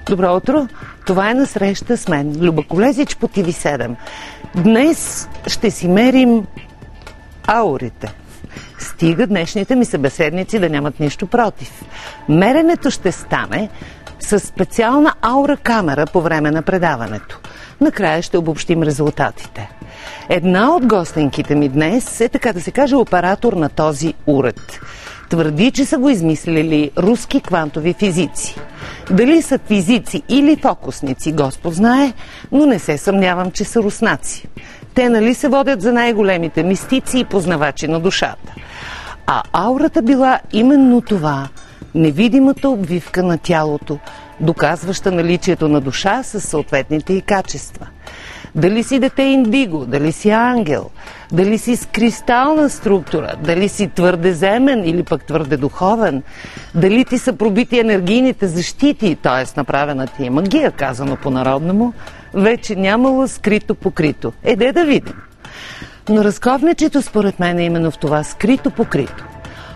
Добро утро! Това е Насреща с мен, Люба Колезич по TV7. Днес ще си мерим аурите. Стига днешните ми събеседници да нямат нищо против. Меренето ще стане с специална аура камера по време на предаването. Накрая ще обобщим резултатите. Една от гостенките ми днес е, така да се каже, оператор на този уред. Твърди, че са го измислили руски квантови физици. Дали са физици или фокусници, Господ знае, но не се съмнявам, че са руснаци. Те нали се водят за най-големите мистици и познавачи на душата. А аурата била именно това – невидимата обвивка на тялото, доказваща наличието на душа със съответните й качества. Дали си дете индиго, дали си ангел, дали си с кристална структура, дали си твърде земен или пък твърде духовен, дали ти са пробити енергийните защити, т.е. направена ти е магия, казано по-народному, вече нямало скрито покрито. Де да видим. Но разковничето според мен е именно в това скрито покрито.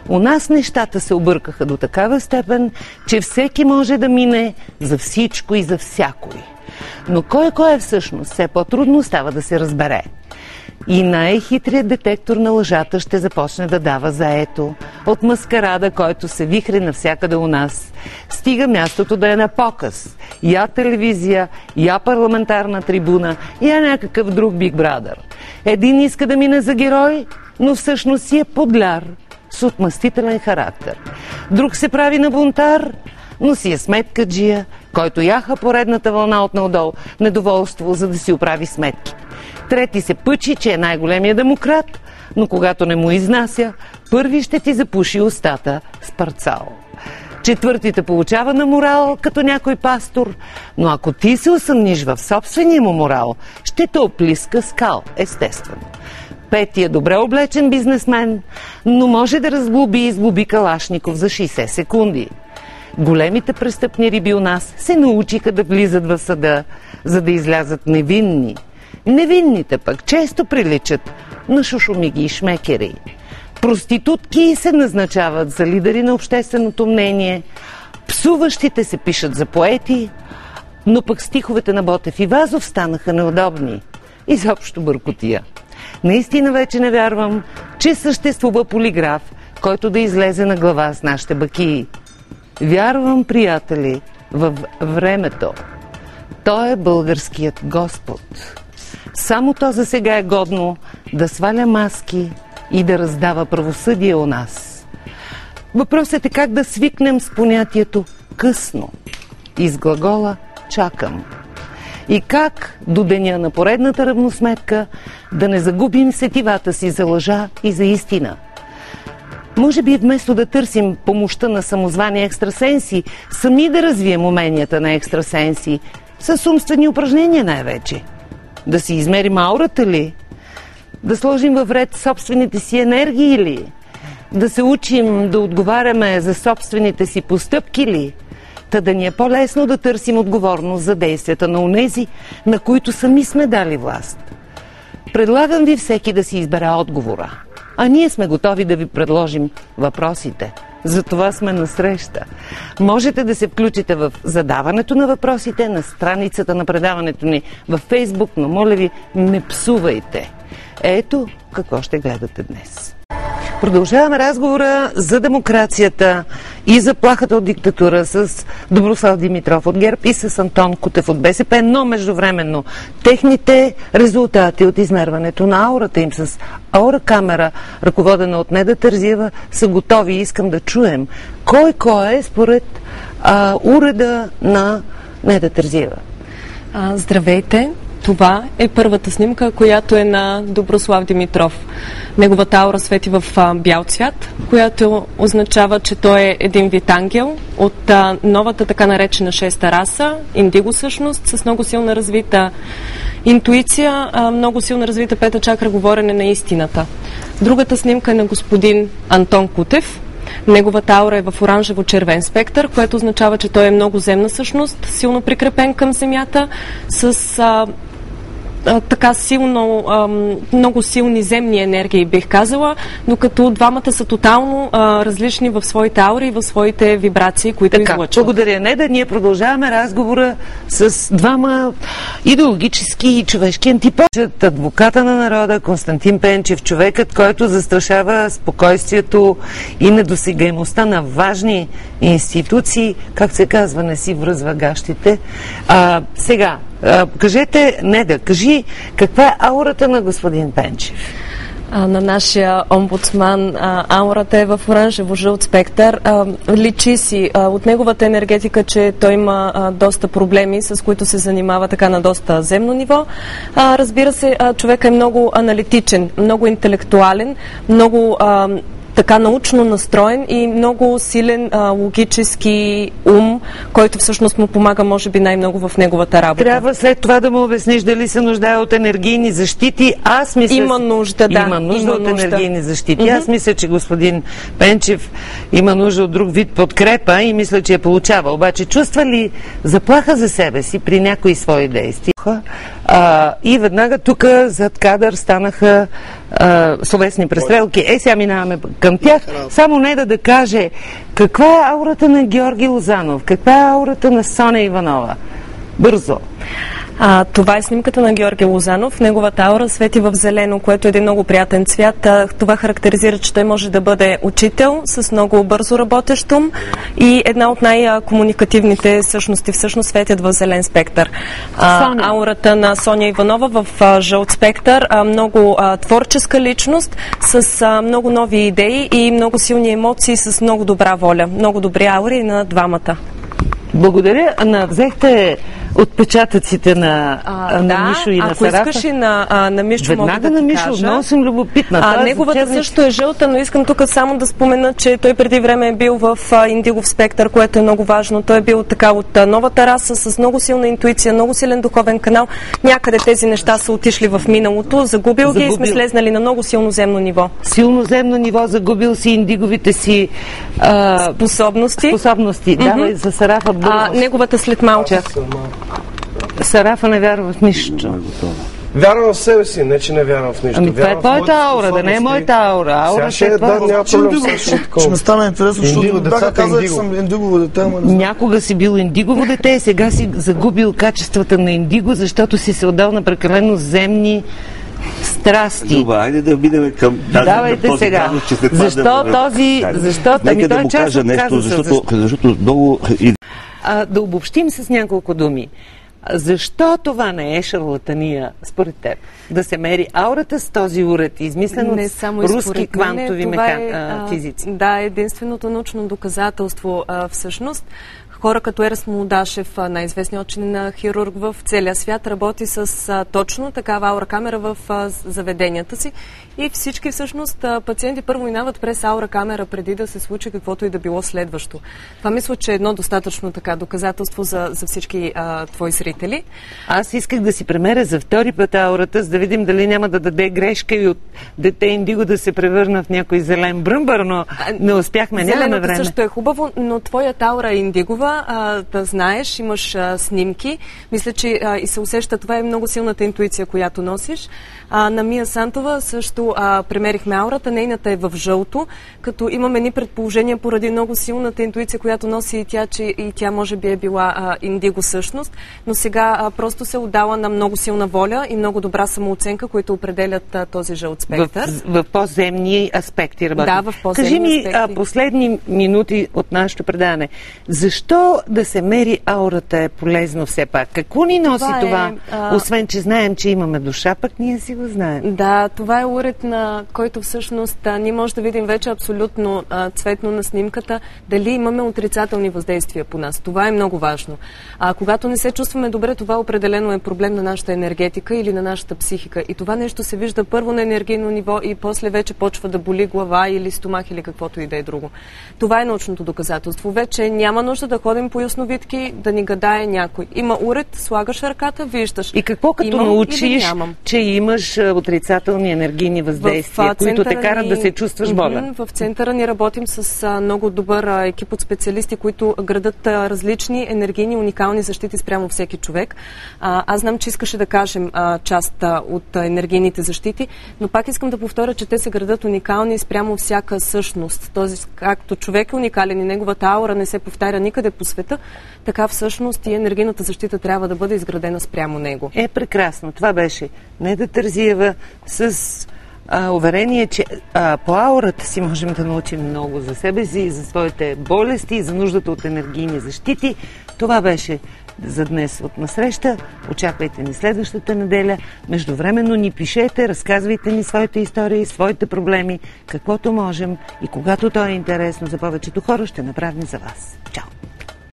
У нас нещата се объркаха до такава степен, че всеки може да мине за всичко и за всякой. Но кой е всъщност, все по-трудно става да се разбере. И най-хитрият детектор на лъжата ще започне да дава заето. От маскарада, който се вихри навсякъде у нас, стига мястото да е на показ. Я телевизия, я парламентарна трибуна, я някакъв друг Big Brother. Един иска да мине за герой, но всъщност си е подляр с отмъстителен характер. Друг се прави на бунтар, но си е сметкаджия, който яха поредната вълна от надолу недоволство, за да си оправи сметки. Трети се пъчи, че е най-големия демократ, но когато не му изнася, първи ще ти запуши устата с парцал. Четвъртите получава на морал, като някой пастор, но ако ти се усъмниш в собствения му морал, ще те оплиска скал, естествено. Петия добре облечен бизнесмен, но може да разглоби и изглоби Калашников за 60 секунди. Големите престъпни риби у нас се научиха да влизат в съда, за да излязат невинни. Невинните пък често приличат на шушумиги и шмекери. Проститутки се назначават за лидери на общественото мнение, псуващите се пишат за поети, но пък стиховете на Ботев и Вазов станаха неудобни. Изобщо бъркотия. Наистина вече не вярвам, че съществува полиграф, който да излезе на глава с нашите бакии. Вярвам, приятели, във времето. Той е българският Господ. Само то за сега е годно да сваля маски и да раздава правосъдие у нас. Въпросът е как да свикнем с понятието късно. Из глагола чакам. И как до деня на поредната равносметка да не загубим сетивата си за лъжа и за истина. Може би вместо да търсим помощта на самозвани екстрасенси, сами да развием уменията на екстрасенси, с умствени упражнения най-вече. Да си измерим аурата ли? Да сложим във ред собствените си енергии ли? Да се учим да отговаряме за собствените си постъпки ли? Та да ни е по-лесно да търсим отговорност за действията на онези, на които сами сме дали власт. Предлагам ви всеки да си избере отговора. А ние сме готови да ви предложим въпросите. Затова сме на среща. Можете да се включите в задаването на въпросите на страницата на предаването ни във Фейсбук, но моля ви, не псувайте. Ето какво ще гледате днес. Продължаваме разговора за демокрацията и заплахата от диктатура с Доброслав Димитров от ГЕРБ и с Антон Кутев от БСП, но междувременно техните резултати от измерването на аурата им с аура камера, ръководена от Неда Терзиева, са готови. Искам да чуем кой е според уреда на Неда Терзиева. Здравейте! Това е първата снимка, която е на Доброслав Димитров. Неговата аура свети в бял цвят, която означава, че той е един вид ангел от новата така наречена шеста раса, индиго всъщност, с много силна развита интуиция, много силно развита пета чакра, говорене на истината. Другата снимка е на господин Антон Кутев. Неговата аура е в оранжево-червен спектър, което означава, че той е много земна същност, силно прикрепен към земята, с така силно, много силни земни енергии, бих казала, докато двамата са тотално различни в своите аури и в своите вибрации, които излъчват. Благодаря, Неда. Ние продължаваме разговора с двама идеологически и човешки антиподи. Адвоката на народа Константин Пенчев, човекът, който застрашава спокойствието и недосегаемостта на важни институции, как се казва, не си връзва гащите. Сега, кажете, Неда, кажи, каква е аурата на господин Пенчев? На нашия омбудсман аурата е в оранжево-жълт спектър. Личи си от неговата енергетика, че той има доста проблеми, с които се занимава така на доста земно ниво. Разбира се, човек е много аналитичен, много интелектуален, много така научно настроен и много силен логически ум, който всъщност му помага, може би, най-много в неговата работа. Трябва след това да му обясниш дали се нуждае от енергийни защити. Аз мисля... Има нужда, да. Има нужда от енергийни защити. Аз мисля, че господин Пенчев има нужда от друг вид подкрепа и мисля, че я получава. Обаче чувства ли заплаха за себе си при някои свои действия? И веднага тук зад кадър станаха словесни престрелки. Сега минаваме към тях. Само Неда да каже каква е аурата на Георги Лозанов, каква е аурата на Соня Иванова. Бързо. Това е снимката на Георги Лозанов. Неговата аура свети в зелено, което е един много приятен цвят. Това характеризира, че той може да бъде учител с много бързо работещ ум и една от най-комуникативните същности всъщност светят в зелен спектър. Аурата на Соня Иванова в жълт спектър. Много творческа личност с много нови идеи и много силни емоции, с много добра воля. Много добри аури на двамата. Благодаря. Взехте отпечатъците на Мишо и на Сарафа. Ако искаш и на Мишо, мога да на ти Мишо, кажа. много съм любопитна. Неговата също е жълта, но искам тук само да спомена, че той преди време е бил в Индигов спектър, което е много важно. Той е бил така от новата раса, с много силна интуиция, много силен духовен канал. Някъде тези неща са отишли в миналото, загубил ги и сме слезнали на много силно земно ниво. Силно земно ниво, загубил си индиговите си способности. Давай за Сарафа. Неговата след малко. Сарафа не вярва в нищо. Вярвам в себе си, не че не вярвам в нищо. Това е твоята аура, да не е моята аура. Сега няма проблем. Ще ме стане интересно, защото бяха казали, че съм индигово дете. Някога си бил индигово дете, сега си загубил качествата на индиго, защото си се отдал на прекалено земни страсти. Добре, айде да минем към тази. Давайте сега. Защо този... Нека да му кажа нещо, защото много... Да обобщим с няколко думи. Защо това не е шарлатания, според теб? Да се мери аурата с този уред, измислен от руски квантови физици? Да, единственото научно доказателство всъщност. Хора като Ерас Молдашев, най-известният учен хирург в целия свят, работи с точно такава аура камера в заведенията си и всички всъщност пациенти първо минават през аура камера преди да се случи каквото и да било следващо. Това мисля, че е едно достатъчно така доказателство за всички твои зрители. Аз исках да си премеря за втори път аурата, за да видим дали няма да даде грешка и от дете индиго да се превърна в някой зелен бръмбър, но не успяхме, нямаме време. Също е хубаво, но твоята аура е индигова. Да знаеш, имаш снимки. Мисля, че и се усеща, това е много силната интуиция, която носиш. На Мия Сантова също премерихме аурата, нейната е в жълто, като имаме ни предположения поради много силната интуиция, която носи и тя, че и тя може би е била индиго същност, но сега просто се отдала на много силна воля и много добра самооценка, които определят този жълт спектър. В по-земни аспекти работи. Да, в по-земни аспекти. Кажи ми последни минути от нашето предаване. Защо да се мери аурата е полезно все пак? Какво ни носи това? Освен, че знаем, че имаме душа, пък ние си го знаем. Да, това е уред, на който всъщност ние може да видим вече абсолютно цветно на снимката дали имаме отрицателни въздействия по нас. Това е много важно. Когато не се чувстваме добре, това определено е проблем на нашата енергетика или на нашата психика. И това нещо се вижда първо на енергийно ниво и после вече почва да боли глава или стомах или каквото и да е друго. Това е научното доказателство. Вече няма нужда да ходим ходим по ясновидки, да ни гадае някой. Има уред, слагаш ръката, виждаш. И какво като научиш, че имаш отрицателни енергийни въздействия, които те карат да се чувстваш болен? В центъра ни работим с много добър екип от специалисти, които градат различни енергийни, уникални защити спрямо всеки човек. Аз знам, че искаше да кажем част от енергийните защити, но пак искам да повторя, че те се градат уникални спрямо всяка същност. Тоест, както човек е уникален и неговата аура не се повтаря никъде по света, така всъщност и енергийната защита трябва да бъде изградена спрямо него. Прекрасно. Това беше Неда Терзиева с уверение, че по аурата си можем да научим много за себе си, за своите болести и за нуждата от енергийни защити. Това беше за днес от Насреща. Очаквайте ни следващата неделя. Междувременно ни пишете, разказвайте ни своите истории, своите проблеми, каквото можем и когато то е интересно за повечето хора, ще направим за вас. Чао!